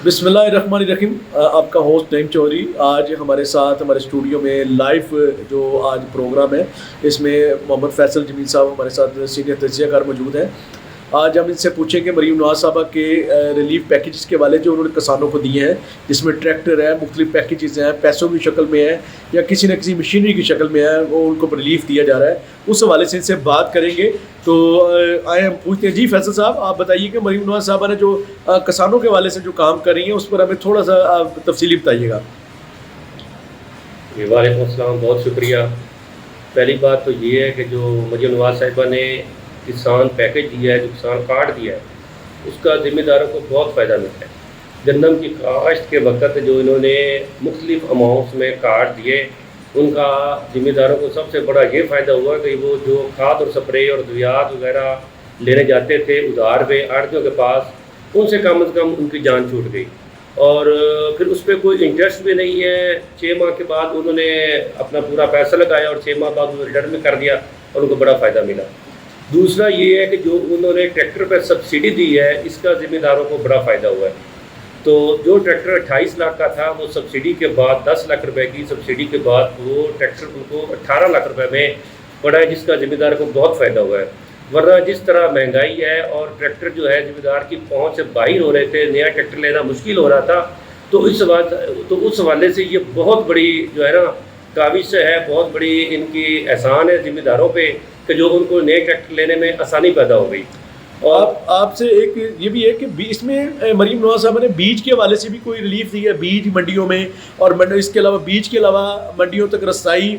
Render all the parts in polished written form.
بسم اللہ الرحمن الرحیم. آپ کا ہوسٹ نعیم چودھری. آج ہمارے ساتھ ہمارے اسٹوڈیو میں لائیو جو آج پروگرام ہے اس میں محمد فیصل جمیل صاحب ہمارے ساتھ سینئر تجزیہ کار موجود ہیں. آج ہم ان سے پوچھیں کہ مریم نواز صاحبہ کے ریلیف پیکیجز کے والے جو انہوں نے کسانوں کو دیے ہیں، جس میں ٹریکٹر ہے، مختلف پیکیجز ہیں، پیسوں کی شکل میں ہے یا کسی نہ کسی مشینری کی شکل میں ہے، وہ ان کو ریلیف دیا جا رہا ہے، اس حوالے سے ان سے بات کریں گے. تو آئے ہم پوچھتے ہیں. جی فیصل صاحب، آپ بتائیے کہ مریم نواز صاحبہ نے جو کسانوں کے حوالے سے جو کام کر رہی ہیں اس پر ہمیں تھوڑا سا تفصیلی بتائیے گا. جی وعلیکم السلام، بہت شکریہ. پہلی بات تو یہ ہے کہ جو مریم نواز صاحبہ نے کسان پیکیج دیا ہے، جو کسان کارڈ دیا ہے، اس کا ذمہ داروں کو بہت فائدہ ملتا ہے. گندم کی کاشت کے وقت جو انہوں نے مختلف اماؤنٹس میں کارڈ دیے، ان کا ذمہ داروں کو سب سے بڑا یہ فائدہ ہوا کہ وہ جو کھاد اور سپرے اور ادویات وغیرہ لینے جاتے تھے ادھار پہ آڑھتیوں کے پاس، ان سے کم از کم ان کی جان چھوٹ گئی. اور پھر اس پہ کوئی انٹرسٹ بھی نہیں ہے. 6 ماہ کے بعد انہوں نے اپنا پورا پیسہ لگایا اور 6 ماہ بعد انہوں نے ریٹرن میں کر دیا اور ان کو بڑا فائدہ ملا. دوسرا یہ ہے کہ جو انہوں نے ٹریکٹر پہ سبسڈی دی ہے، اس کا ذمہ داروں کو بڑا فائدہ ہوا ہے. تو جو ٹریکٹر 28 لاکھ کا تھا، وہ سبسڈی کے بعد 10 لاکھ روپے کی سبسڈی کے بعد وہ ٹریکٹر ان کو 18 لاکھ روپے میں پڑا ہے، جس کا ذمہ دار کو بہت فائدہ ہوا ہے. ورنہ جس طرح مہنگائی ہے اور ٹریکٹر جو ہے ذمہ دار کی پہنچ سے باہر ہو رہے تھے، نیا ٹریکٹر لینا مشکل ہو رہا تھا. تو اس حوالے سے یہ بہت بڑی جو ہے نا کاوش ہے، بہت بڑی ان کی احسان ہے ذمہ داروں پہ کہ جو ان کو نئے ٹریکٹر لینے میں آسانی پیدا ہو گئی. اور آپ سے ایک یہ بھی ہے کہ اس میں مریم نواز صاحبہ نے بیج کے حوالے سے بھی کوئی ریلیف دی ہے، بیج منڈیوں میں، اور اس کے علاوہ بیج کے علاوہ منڈیوں تک رسائی،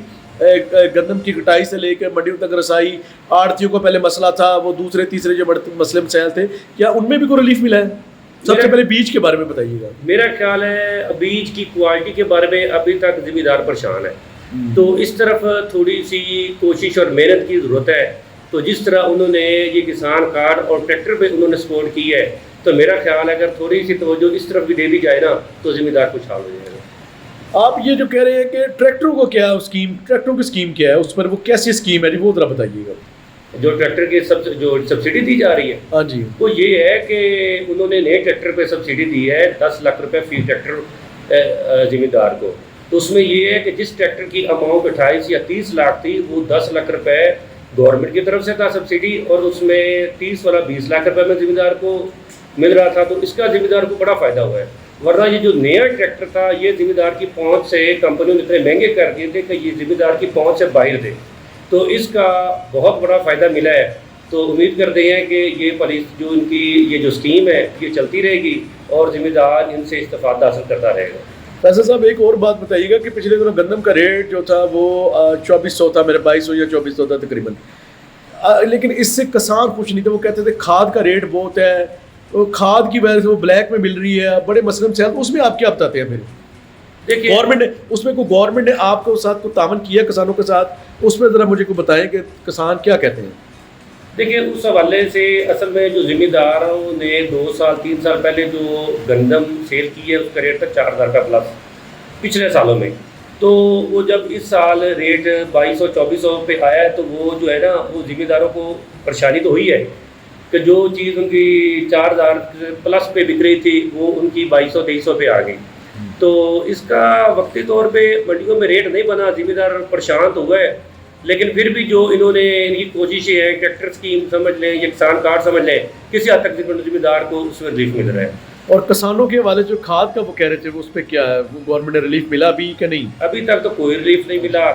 گندم کی کٹائی سے لے کے منڈیوں تک رسائی. آڑھتیوں کو پہلے مسئلہ تھا، وہ دوسرے تیسرے جو مسئلے مسائل تھے، کیا ان میں بھی کوئی ریلیف ملا ہے؟ سب سے پہلے بیج کے بارے میں بتائیے گا. میرا خیال ہے بیج کی کوالٹی کے بارے میں ابھی تک ذمہ دار پریشان ہے، تو اس طرف تھوڑی سی کوشش اور محنت کی ضرورت ہے. تو جس طرح انہوں نے یہ کسان کارڈ اور ٹریکٹر پہ انہوں نے سپورٹ کی ہے، تو میرا خیال ہے اگر تھوڑی سی توجہ اس طرف بھی دے دی جائے نا تو ذمہ دار کچھ حال ہو جائے گا. آپ یہ جو کہہ رہے ہیں کہ ٹریکٹروں کو کیا اسکیم، ٹریکٹروں کی اسکیم کیا ہے، اس پر وہ کیسی اسکیم ہے جی، وہ ذرا بتائیے گا. جو ٹریکٹر کی جو سبسڈی دی جا رہی ہے، ہاں جی، وہ یہ ہے کہ انہوں نے نئے ٹریکٹر پہ سبسڈی دی ہے 10 لاکھ روپے فی ٹریکٹر ذمہ دار کو. تو اس میں یہ ہے کہ جس ٹریکٹر کی اماؤنٹ 28 یا 30 لاکھ تھی، وہ 10 لاکھ روپے گورنمنٹ کی طرف سے تھا سبسڈی، اور اس میں 30 والا 20 لاکھ روپے میں ذمہ دار کو مل رہا تھا. تو اس کا ذمہ دار کو بڑا فائدہ ہوا ہے. ورنہ یہ جو نیا ٹریکٹر تھا، یہ ذمہ دار کی پہنچ سے کمپنیوں نے اتنے مہنگے کر دیے تھے کہ یہ ذمہ دار کی پہنچ سے باہر تھے. تو اس کا بہت بڑا فائدہ ملا ہے. تو امید کرتے ہیں کہ یہ جو ان کی یہ جو اسکیم ہے یہ چلتی رہے گی اور ذمہ دار ان سے استفادہ حاصل کرتا رہے گا. فیصل صاحب ایک اور بات بتائیے گا کہ پچھلے دنوں گندم کا ریٹ جو تھا وہ 2400 تھا، میرے 2200 یا 2400 تھا تقریباً، لیکن اس سے کسان خوش نہیں تھے. وہ کہتے تھے کھاد کا ریٹ بہت ہے، کھاد کی وجہ سے وہ بلیک میں مل رہی ہے، بڑے مسئلے سے. اس میں آپ کیا بتاتے ہیں؟ پھر دیکھیے گورنمنٹ نے اس میں گورنمنٹ نے آپ کو ساتھ کو تعاون کیا کسانوں کے ساتھ، اس میں ذرا مجھے کو بتائیں کہ کسان کیا کہتے ہیں. دیکھیے اس حوالے سے اصل میں جو ذمہ داروں نے 2 سال 3 سال پہلے جو گندم سیل کی ہے، اس کا ریٹ تھا 4000 کا پلس پچھلے سالوں میں. تو وہ جب اس سال ریٹ 2200 2400 پہ آیا ہے، تو وہ جو ہے نا وہ ذمہ داروں کو پریشانی تو ہوئی ہے کہ جو چیز ان کی 4000 پلس پہ بک رہی تھی، وہ ان کی 2200 2300 پہ آ گئی. تو اس کا وقتی طور پہ منڈیوں میں ریٹ نہیں بنا، ذمہ دار پریشان تو ہوا ہے. لیکن پھر بھی جو انہوں نے ان کی کوششیں ہیں، ٹریکٹر اسکیم سمجھ لیں یا کسان کارڈ سمجھ لیں، کسی حد تک ذمہ دار کو اس میں ریلیف مل رہا ہے. اور کسانوں کے حوالے جو کھاد کا وہ کہہ رہے تھے، اس پہ کیا ہے، گورنمنٹ نے ریلیف ملا بھی کہ نہیں؟ ابھی تک تو کوئی ریلیف نہیں ملا.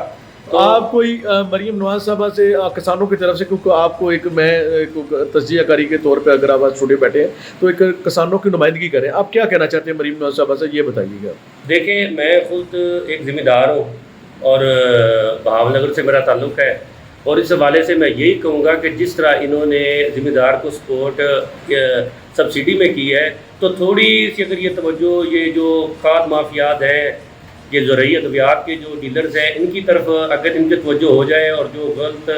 تو آپ کوئی مریم نواز صاحبہ سے کسانوں کی طرف سے، کیونکہ آپ کو ایک میں تجزیہ کاری کے طور پہ اگر آپ اسٹوڈیو بیٹھے ہیں تو ایک کسانوں کی نمائندگی کریں، آپ کیا کہنا چاہتے ہیں مریم نواز صاحبہ سے، یہ بتائیے گا. دیکھیں میں خود ایک ذمہ دار ہوں اور بہاول نگر سے میرا تعلق ہے، اور اس حوالے سے میں یہی کہوں گا کہ جس طرح انہوں نے ذمہ دار کو سپورٹ سبسڈی میں کی ہے، تو تھوڑی سی اگر یہ توجہ یہ جو کھاد مافیات ہیں، یہ زرعی ادویات کے جو ڈیلرز ہیں، ان کی طرف اگر ان کی توجہ ہو جائے اور جو غلط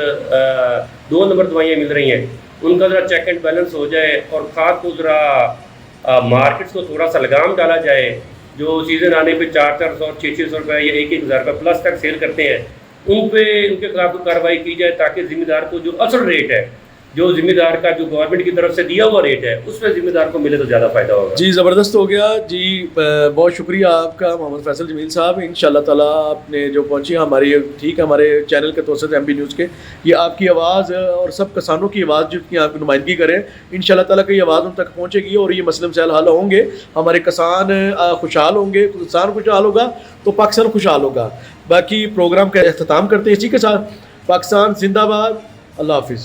2 نمبر دوائیاں مل رہی ہیں ان کا ذرا چیک اینڈ بیلنس ہو جائے، اور کھاد کو ذرا مارکیٹس کو تھوڑا سا لگام ڈالا جائے. جو سیزن آنے پہ 400 600 روپے یا 1000 روپے پلس تک سیل کرتے ہیں، ان پہ ان کے خلاف کارروائی کی جائے تاکہ ذمہ دار کو جو اصل ریٹ ہے جو ذمہ دار کا جو گورنمنٹ کی طرف سے دیا ہوا ریٹ ہے اس میں ذمہ دار کو ملے تو زیادہ فائدہ ہوگا. جی زبردست ہو گیا جی. بہت شکریہ آپ کا محمد فیصل جمیل صاحب. انشاءاللہ تعالیٰ آپ نے جو پہنچی ہماری ٹھیک ہے ہمارے چینل کے توسط ایم بی نیوز کے, یہ آپ کی آواز اور سب کسانوں کی آواز جس کی آپ نمائندگی کریں, انشاءاللہ تعالیٰ کی آواز ان تک پہنچے گی اور یہ مسئلے مسائل حل ہوں گے. ہمارے کسان خوشحال ہوں گے, کسان خوشحال ہوگا تو پاکستان خوشحال ہوگا. باقی پروگرام کا اختتام کرتے ہیں اسی کے ساتھ. پاکستان زندہ باد. اللہ حافظ.